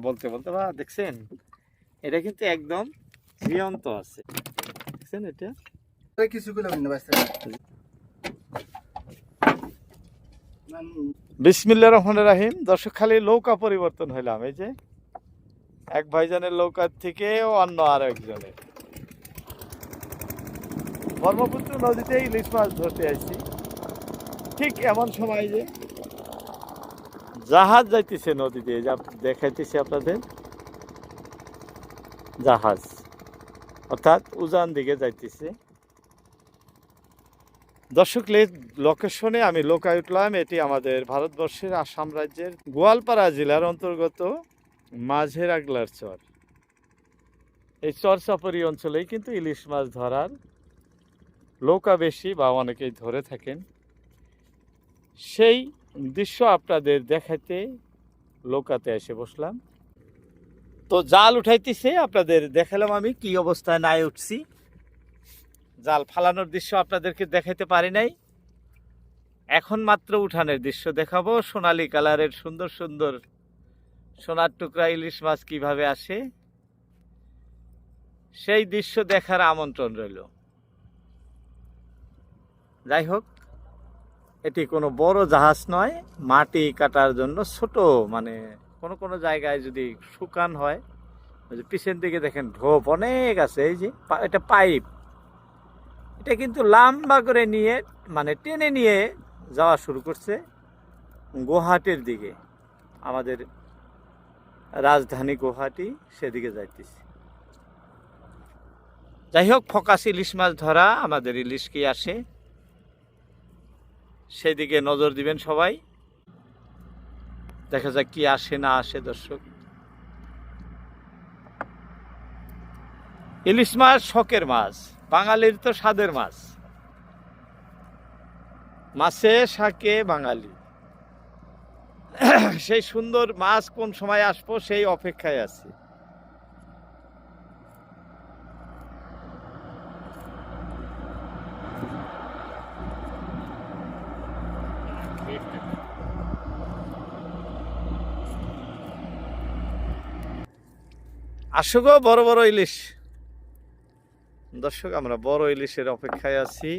বলতে বলতে বা দেখছেন এটা কিন্তু একদম জীবন্ত আছে, দেখছেন এটা কিছু গুলো বিসমিল্লাহির রহমানির রহিম। দর্শক, খালি নৌকা পরিবর্তন হইলাম, এই যে এক ভাইজানের নৌকার থেকে অন্য আর একজনের। ব্রহ্মপুত্র নদীতে ইলিশ মাছ ধরতে আসছি, ঠিক এমন সময় যে জাহাজ যাইতেছে নদী দিয়ে, দেখাইতেছি আপনাদের, জাহাজ অর্থাৎ উজান দিকে যাইতেছে। দর্শক, লোকেশনে আমি লোকায় উঠলাম। এটি আমাদের ভারতবর্ষের আসাম রাজ্যের গোয়ালপাড়া জেলার অন্তর্গত মাঝের আগলার চর। এই চর চাপরি অঞ্চলেই কিন্তু ইলিশ মাছ ধরার নৌকা বেশি, বা অনেকেই ধরে থাকেন। সেই দৃশ্য আপনাদের দেখাইতে নৌকাতে এসে বসলাম। তো জাল উঠাইতেছে, আপনাদের দেখালাম আমি কি অবস্থায় নাই উঠছি। জাল ফালানোর দৃশ্য আপনাদেরকে দেখাইতে পারি নাই, এখন মাত্র উঠানের দৃশ্য দেখাবো। সোনালী কালারের সুন্দর সুন্দর সোনার টুকরা ইলিশ মাছ কিভাবে আসে, সেই দৃশ্য দেখার আমন্ত্রণ রইল। যাই হোক, এটি কোনো বড় জাহাজ নয়, মাটি কাটার জন্য ছোট, মানে কোনো কোনো জায়গায় যদি শুকান হয়, পিছন দিকে দেখেন ঢোপ অনেক আছে, এই যে এটা পাইপ, এটা কিন্তু লম্বা করে নিয়ে মানে টেনে নিয়ে যাওয়া শুরু করছে গুয়াহাটির দিকে, আমাদের রাজধানী গুয়াহাটি, সেদিকে যাইতেছি। যাই হোক, ফোকাস ইলিশ মাছ ধরা, আমাদের ইলিশ কি আসে সেদিকে নজর দিবেন সবাই। দেখা যাক কি আসে না আসে। দর্শক, ইলিশ মাছ শখের মাছ, বাঙালির তো স্বাদের মাছ, মাছে শাকে বাঙালি। সেই সুন্দর মাছ কোন সময় আসবো সেই অপেক্ষায় আছি। আসো গো বড় বড় ইলিশ। দর্শক, আমরা বড় ইলিশের অপেক্ষায় আছি,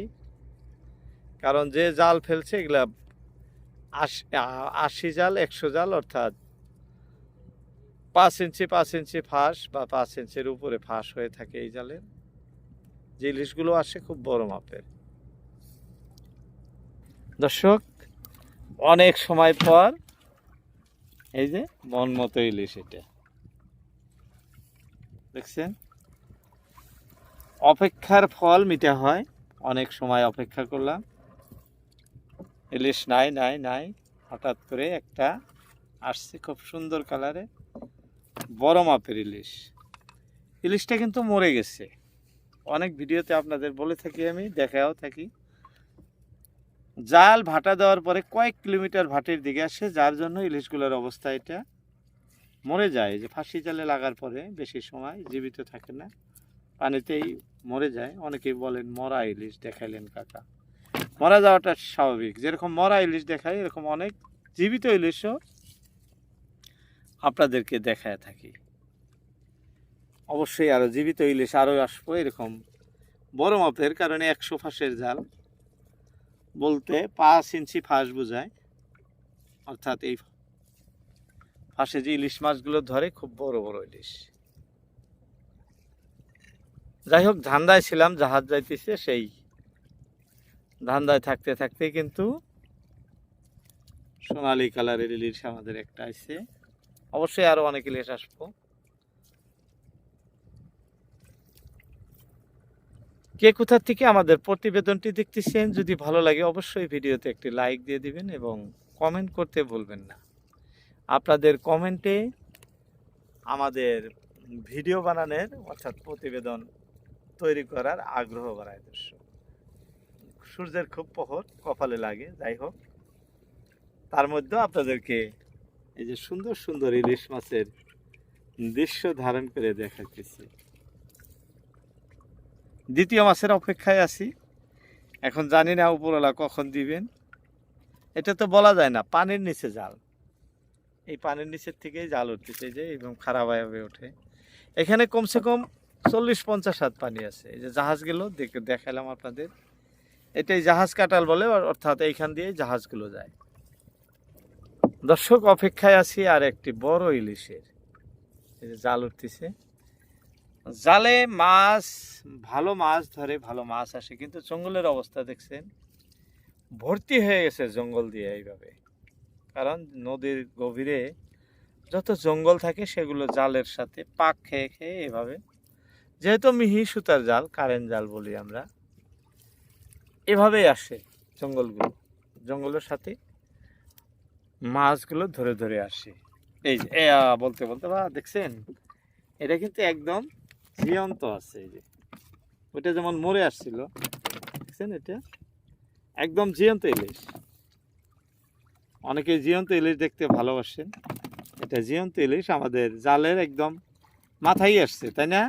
কারণ যে জাল ফেলছে এগুলা 80 জাল 100 জাল, অর্থাৎ 5 ইঞ্চি 5 ইঞ্চি ফাঁস বা 5 ইঞ্চির উপরে ফাঁস হয়ে থাকে এই জালের। যে ইলিশগুলো আসে খুব বড় মাপের। দর্শক, অনেক সময় পর এই যে মন মতো ইলিশ, এটা দেখছেন, অপেক্ষার ফল মিঠা হয়। অনেক সময় অপেক্ষা করলাম, ইলিশ নাই নাই নাই, হঠাৎ করে একটা আসছে খুব সুন্দর কালারে, বড় মাপের ইলিশ। ইলিশটা কিন্তু মরে গেছে, অনেক ভিডিওতে আপনাদের বলে থাকি, আমি দেখাও থাকি। জাল ভাটা দেওয়ার পরে কয়েক কিলোমিটার ভাটির দিকে আসে, যার জন্য ইলিশগুলোর অবস্থা এটা মরে যায়। যে ফাঁসি জালে লাগার পরে বেশি সময় জীবিত থাকে না, পানিতেই মরে যায়। অনেকেই বলেন মরা ইলিশ দেখাইলেন কাকা। মরা যাওয়াটা স্বাভাবিক, যেরকম মরা ইলিশ দেখায় এরকম অনেক জীবিত ইলিশও আপনাদেরকে দেখায় থাকি। অবশ্যই আরও জীবিত ইলিশ আরও আসবো এরকম বড় মাপের, কারণে 100 ফাঁসের জাল বলতে 5 ইঞ্চি ফাঁস বোঝায়, অর্থাৎ এই ফাঁসে যে ইলিশ মাছগুলো ধরে খুব বড় বড় ইলিশ। যাই হোক, ধান্দায় ছিলাম, জাহাজ যাইতেছে, সেই ধান্দায় থাকতে থাকতে কিন্তু সোনালী কালারের ইলিশ আমাদের একটা আছে। অবশ্যই আরো অনেক ইলিশ আসবো। কে কোথা থেকে আমাদের প্রতিবেদনটি দেখতেছেন, যদি ভালো লাগে অবশ্যই ভিডিওতে একটি লাইক দিয়ে দিবেন এবং কমেন্ট করতে ভুলবেন না। আপনাদের কমেন্টে আমাদের ভিডিও বানানোর অর্থাৎ প্রতিবেদন তৈরি করার আগ্রহ বাড়ায়। দর্শক, সূর্যের খুব প্রহর কপালে লাগে। যাই হোক, তার মধ্যেও আপনাদেরকে এই যে সুন্দর সুন্দর ইলিশ মাছের দৃশ্য ধারণ করে দেখাচ্ছি। দ্বিতীয় মাছের অপেক্ষায় আছি, এখন জানি না উপরওয়ালা কখন দিবেন, এটা তো বলা যায় না। পানির নিচে জাল, এই পানির নিচের থেকেই জাল উঠতেছে, এই যে একদম খারাপ হয়ে ওঠে। এখানে কমসে কম 40-50 হাত পানি আছে। এই যে জাহাজগুলো দেখালাম আপনাদের, এটাই জাহাজ কাটাল বলে, অর্থাৎ এইখান দিয়ে জাহাজগুলো যায়। দর্শক, অপেক্ষায় আছি আর একটি বড় ইলিশের। এই যে জাল উঠতেছে, জালে মাছ, ভালো মাছ ধরে, ভালো মাছ আসে, কিন্তু জঙ্গলের অবস্থা দেখছেন, ভর্তি হয়ে গেছে জঙ্গল দিয়ে এইভাবে। কারণ নদীর গভীরে যত জঙ্গল থাকে সেগুলো জালের সাথে পাক খেয়ে খেয়ে এভাবে, যেহেতু মিহি সুতার জাল, কারেন্ট জাল বলি আমরা, এভাবেই আসে জঙ্গলগুলো, জঙ্গলের সাথে মাছগুলো ধরে ধরে আসে। এই যে বলতে বলতে বা দেখছেন, এটা কিন্তু একদম জীবন্ত আছে। এই যে ওইটা যেমন মরে আসছিল, দেখছেন, এটা একদম জীবন্ত ইলিশ। অনেকে জীবন্ত ইলিশ দেখতে ভালোবাসেন, এটা জীবন্ত ইলিশ আমাদের জালের একদম মাথায় আসছে, তাই না?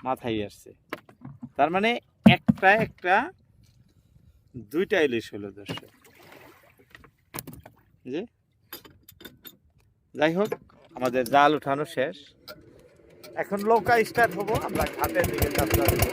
মাথায় আসছে, তার মানে একটা দুইটা ইলিশ হলো দর্শক। যে যাই হোক, আমাদের জাল উঠানো শেষ, এখন নৌকা স্টার্ট হবো, আমরা ঘাটের দিকে যাত্রা দেবো।